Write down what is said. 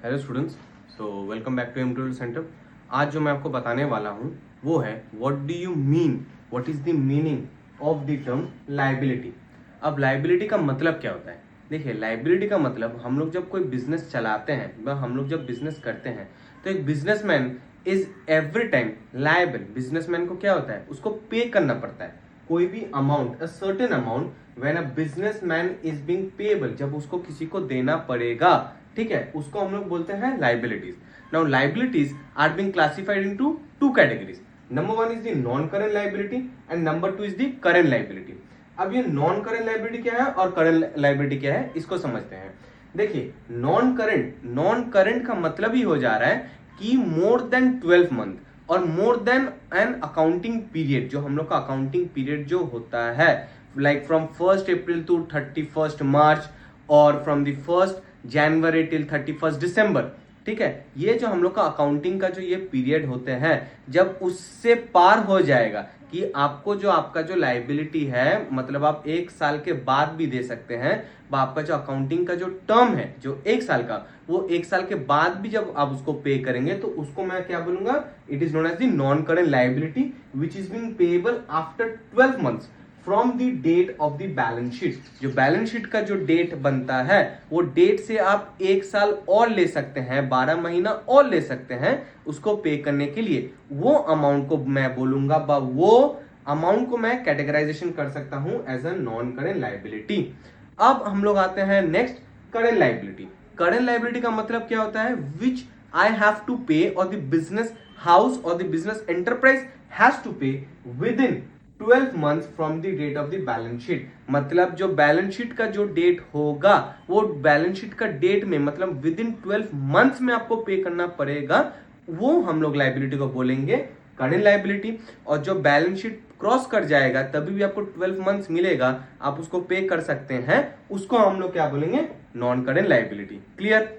Hello students, so welcome back to M centre. आज जो मैं आपको बताने वाला हूँ वो है what do you mean, what is the meaning of the term liability. अब लाइबिलिटी का मतलब क्या होता है? देखिए, लाइबिलिटी का मतलब हम लोग जब कोई बिजनेस चलाते हैं या हम लोग जब बिजनेस करते हैं तो एक businessman is every time liable. Businessman को क्या होता है, उसको पे करना पड़ता है कोई भी amount, a certain amount when a businessman is being payable. जब उसको किसी को देना पड़ेगा, ठीक है, उसको हम लोग बोलते हैं liabilities. Now liabilities are being classified into two categories. Number one is the non current liability and number two is the current liability. अब ये नॉन करेंट लाइबिलिटी क्या है और करेंट लाइबिलिटी क्या है, इसको समझते हैं। देखिए, नॉन करेंट का मतलब ही हो जा रहा है कि मोर देन 12 मंथ और more than an accounting period. जो हम लोग का अकाउंटिंग पीरियड जो होता है, like from 1st April to 31st March और from the 1st January till 31st December, ठीक है, ये जो हम लोग का अकाउंटिंग का जो ये पीरियड होते हैं, जब उससे पार हो जाएगा कि आपको जो आपका जो लाइबिलिटी है, मतलब आप एक साल के बाद भी दे सकते हैं, आपका जो अकाउंटिंग का जो टर्म है जो एक साल का, वो एक साल के बाद भी जब आप उसको पे करेंगे तो उसको मैं क्या बोलूंगा, it is known as the non current liability which is being payable after 12 months from the date of the balance sheet. जो बैलेंस शीट का जो डेट बनता है, वो डेट से आप एक साल और ले सकते हैं, 12 महीना और ले सकते हैं उसको पे करने के लिए। वो अमाउंट को मैं बोलूंगा, वो अमाउंट को मैं कैटेगराइजेशन कर सकता हूं as a non current liability. अब हम लोग आते हैं next, current liability. Current liability का मतलब क्या होता है, विच आई हैव टू पे और द बिजनेस हाउस और the business enterprise has to pay within 12 months from the date of the balance sheet. मतलब जो बैलेंस शीट का जो डेट होगा, वो बैलेंस शीट का डेट में, मतलब विद इन 12 मंथ्स में आपको पे करना पड़ेगा, वो हम लोग लाइबिलिटी को बोलेंगे करेंट लाइबिलिटी। और जो बैलेंस शीट क्रॉस कर जाएगा तभी भी आपको 12 मंथ्स मिलेगा, आप उसको पे कर सकते हैं, उसको हम लोग क्या बोलेंगे, नॉन करेंट लाइबिलिटी। क्लियर?